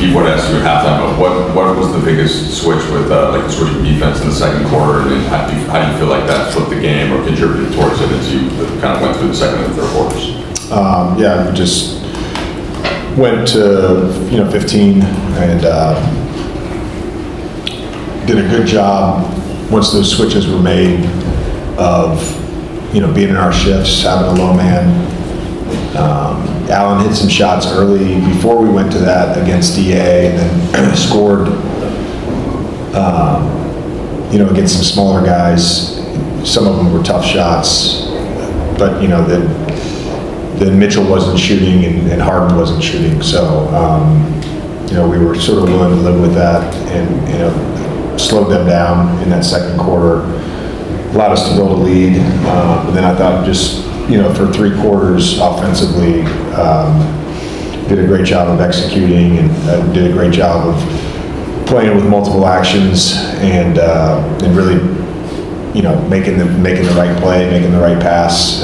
repeat what I asked you at halftime, but what was the biggest switch with like the switch of defense in the second quarter, and then how do you feel like that flipped the game or contributed towards it as you kind of went through the second and third quarters? We just went to 15 and did a good job once those switches were made of being in our shifts, having a low man. Allen hit some shots early before we went to that against DA, and then scored against some smaller guys. Some of them were tough shots, but then Mitchell wasn't shooting and Harden wasn't shooting, so we were sort of willing to live with that, and slowed them down in that second quarter, allowed us to build a lead. But then I thought just for 3 quarters offensively, did a great job of executing, and did a great job of playing with multiple actions, and really making the right play, making the right pass.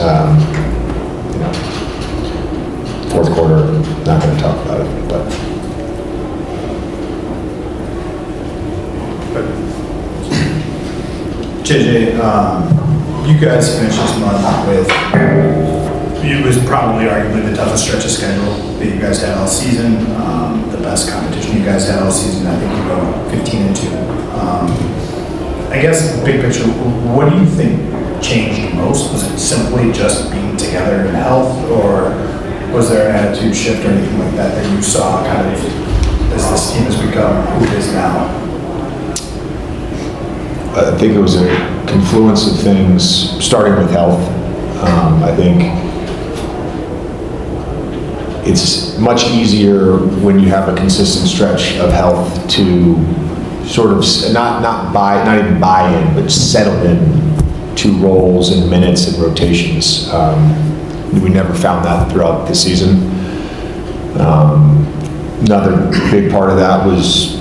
Fourth quarter, not going to talk about it, but. JJ, you guys finished this month with, it was probably arguably the toughest stretch of schedule that you guys had all season, the best competition you guys had all season. I think you go 15-2. I guess big picture, what do you think changed most? Was it simply just being together in health, or was there an attitude shift or anything like that that you saw kind of as this team has become who it is now? I think it was a confluence of things, starting with health. I think it's much easier when you have a consistent stretch of health to sort of not even buy in, but settle in to roles and minutes and rotations. We never found that throughout the season. Another big part of that was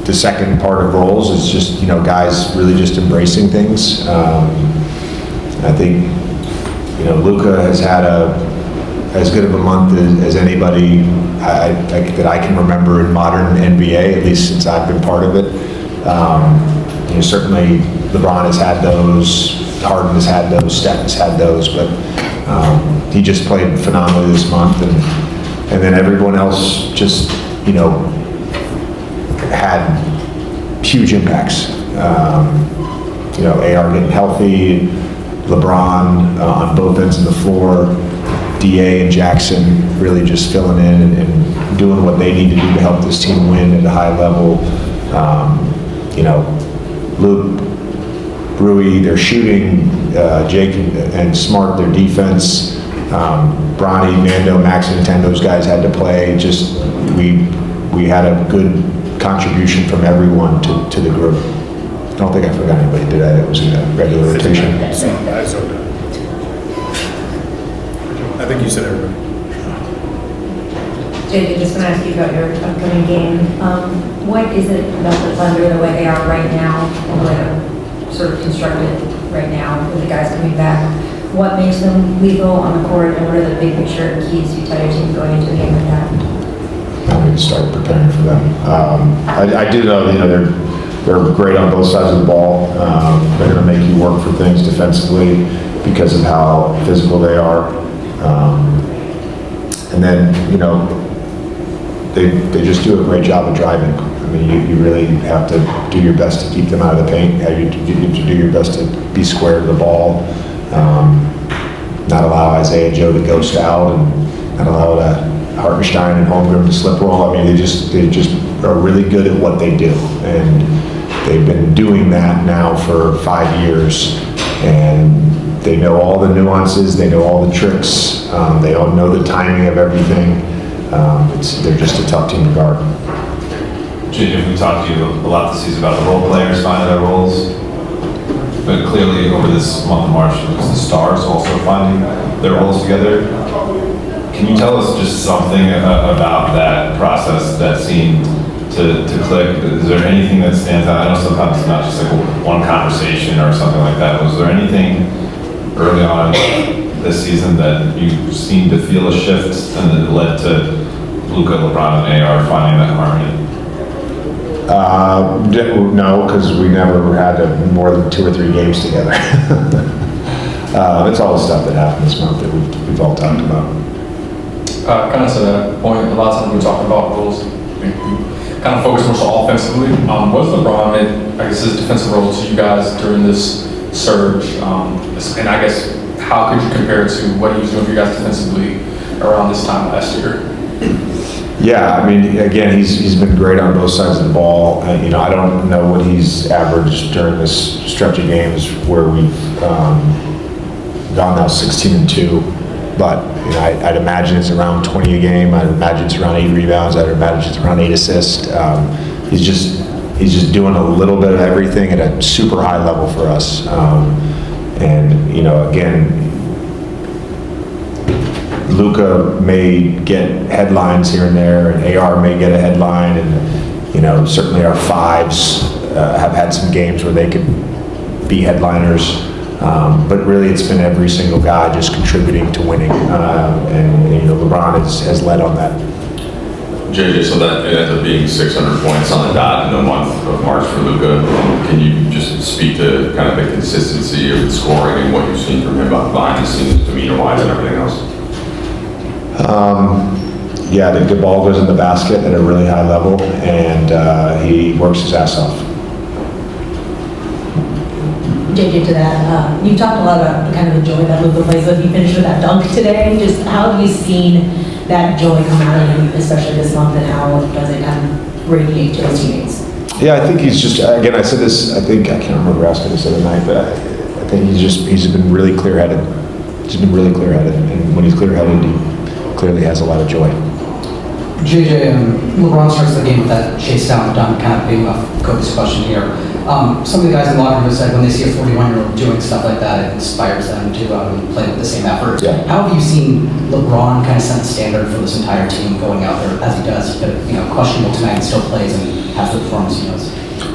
the second part of roles is just, guys really just embracing things. I think, Luka has had as good of a month as anybody that I can remember in modern NBA, at least since I've been part of it. Certainly LeBron has had those, Harden has had those, Steph has had those, but he just played phenomenally this month, and then everyone else just, had huge impacts. AR getting healthy, LeBron on both ends of the floor, DA and Jackson really just filling in and doing what they need to do to help this team win at a high level. Luke, Rui, their shooting, Jake and Smart, their defense, Bronny, Mando, Max, and 10, those guys had to play. Just we had a good contribution from everyone to the group. I don't think I forgot anybody, did I? It was in a regular rotation. I think you said everybody. JJ, just want to ask you about your upcoming game. What is it about the Thunder, the way they are right now, and the way they're sort of constructed right now with the guys coming back? What makes them lethal on the court, and what are the big picture keys you tell your team going into a game like that? I need to start preparing for them. I do know, they're great on both sides of the ball. They're going to make you work for things defensively because of how physical they are. And then, they just do a great job of driving. I mean, you really have to do your best to keep them out of the paint. You have to do your best to be square to the ball. Not allow Isaiah Joe to ghost out, and not allow Hartenstein and Holmgren to slip roll. I mean, they just are really good at what they do, and they've been doing that now for 5 years, and they know all the nuances, they know all the tricks, they all know the timing of everything. They're just a tough team to guard. JJ, we talked to you a lot this season about the role players finding their roles, but clearly over this month of March, it was the stars also finding their roles together. Can you tell us just something about that process that seemed to click? Is there anything that stands out? I know sometimes it's not just like one conversation or something like that. Was there anything early on this season that you seemed to feel a shift and that led Luka, LeBron, and AR finding that harmony? No, because we never had more than 2 or 3 games together. It's all the stuff that happened this month that we've all talked about. Kind of to that point, a lot of times we talk about roles, we kind of focus more so offensively. What's LeBron and I guess his defensive role to you guys during this surge? And I guess how could you compare it to what he was doing for you guys defensively around this time last year? Yeah, I mean, again, he's been great on both sides of the ball. You know, I don't know what he's averaged during this stretch of games where we've gone now 16-2, but you know, I'd imagine it's around 20 a game. I'd imagine it's around 8 rebounds. I'd imagine it's around 8 assists. He's just doing a little bit of everything at a super high level for us. And you know, again, Luka may get headlines here and there, and AR may get a headline, and you know, certainly our fives have had some games where they could be headliners, but really it's been every single guy just contributing to winning, and you know, LeBron has led on that. JJ, so that it ended up being 600 points on the dot in the month of March for Luka. Can you just speak to kind of the consistency of the scoring and what you've seen from him behind the scenes, demeanor-wise and everything else? Yeah, the ball goes in the basket at a really high level, and he works his ass off. JJ, to that, you talked a lot about the kind of the joy that Luka plays with. You finished with that dunk today. Just how have you seen that joy come out of him, especially this month, and how does it kind of radiate to his teammates? Yeah, I think he's just, again, I said this, I can't remember who asked me this the other night, but I think he's been really clear-headed. He's been really clear-headed, and when he's clear-headed, he clearly has a lot of joy. JJ, LeBron starts the game with that chase down dunk, kind of being off Kobe's question here. Some of the guys in the locker room have said when they see a 41-year-old doing stuff like that, it inspires them to play with the same effort. Yeah. How have you seen LeBron kind of set the standard for this entire team going out there as he does, but you know, questionable tonight and still plays and has the performance he does?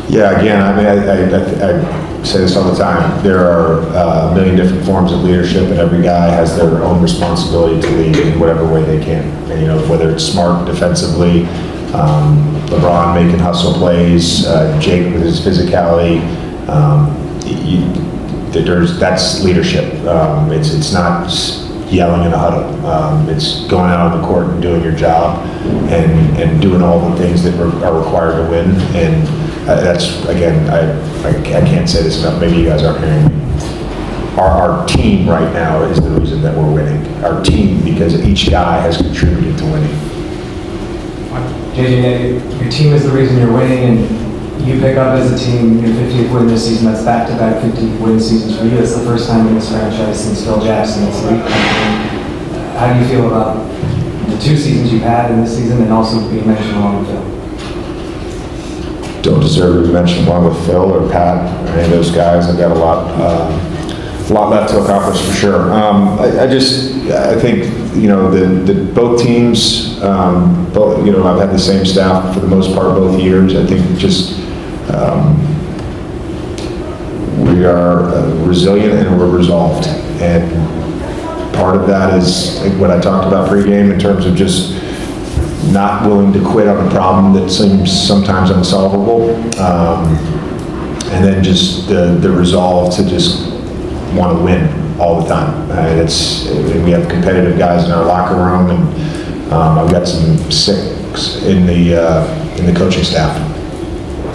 Yeah, again, I mean, I say this all the time. There are a million different forms of leadership, and every guy has their own responsibility to lead in whatever way they can. And, you know, whether it's smart defensively, LeBron making hustle plays, Jake with his physicality. That's leadership. It's not yelling in a huddle. It's going out on the court and doing your job and doing all the things that are required to win. And that's, again, I can't say this enough. Maybe you guys aren't hearing me. Our team right now is the reason that we're winning. Our team, because each guy has contributed to winning. JJ, your team is the reason you're winning, and you pick up as a team your 50th win this season. That's back-to-back 50 win seasons for you. That's the first time in this franchise since Phil Jackson's league campaign. How do you feel about the 2 seasons you've had in this season, and also being mentioned along with Phil? Don't deserve to be mentioned along with Phil or Pat or any of those guys. I've got a lot left to accomplish for sure. I think, you know, the both teams, you know, I've had the same staff for the most part both years. I think just we are resilient and we're resolved. And part of that is what I talked about pregame in terms of just not willing to quit on a problem that seems sometimes unsolvable. And then just the resolve to just want to win all the time. And we have competitive guys in our locker room, and I've got some six in the coaching staff.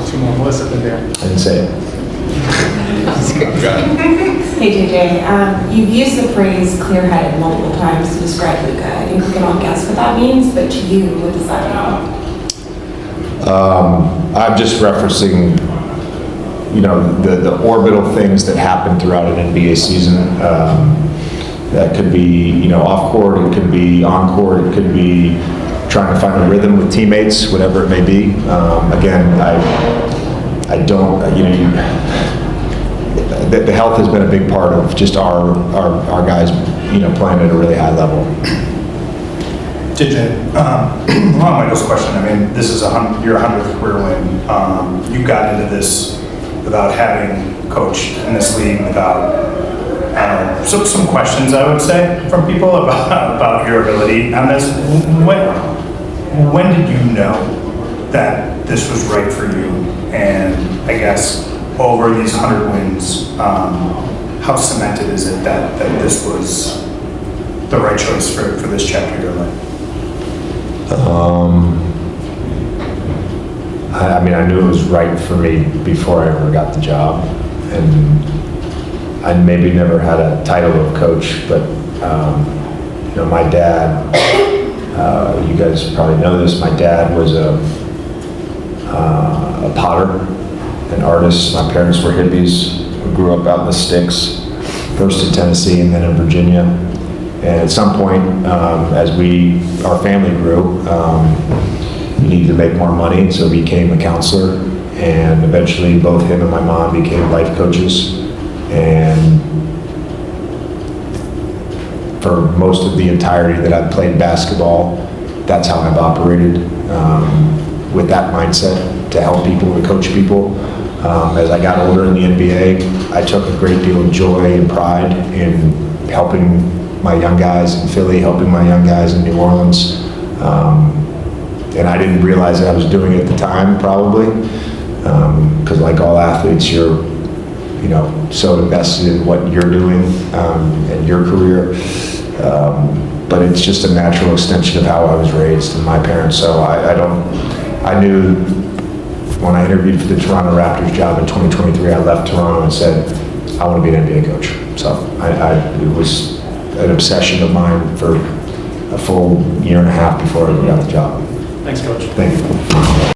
2 more Melissa in there. I didn't say it. Hey JJ, you've used the phrase clear-headed multiple times to describe Luka. I think we can all guess what that means, but to you, what does that mean? I'm just referencing, you know, the orbital things that happen throughout an NBA season. That could be, you know, off court, it could be on court, it could be trying to find a rhythm with teammates, whatever it may be. Again, I don't, you know, the health has been a big part of just our guys, you know, playing at a really high level. JJ, along Michael's question, I mean, this is your 100th career win. You got into this without having coached in this league, without some questions, I would say, from people about your ability on this. when did you know that this was right for you? And I guess over these 100 wins, how cemented is it that this was the right choice for this chapter of your life? I mean, I knew it was right for me before I ever got the job. And I maybe never had a title of coach, but, you know, my dad, you guys probably know this, my dad was a potter, an artist. My parents were hippies. We grew up out in the sticks, first in Tennessee and then in Virginia. And at some point, as our family grew, he needed to make more money, so he became a counselor. And eventually, both him and my mom became life coaches. And for most of the entirety that I've played basketball, that's how I've operated, with that mindset to help people, to coach people. As I got older in the NBA, I took a great deal of joy and pride in helping my young guys in Philly, helping my young guys in New Orleans. And I didn't realize that I was doing it at the time, probably, because like all athletes, you're, you know, so invested in what you're doing and your career. But it's just a natural extension of how I was raised and my parents. So I knew when I interviewed for the Toronto Raptors job in 2023, I left Toronto and said, I want to be an NBA coach. So it was an obsession of mine for a full year and a half before I got the job. Thanks, Coach. Thank you.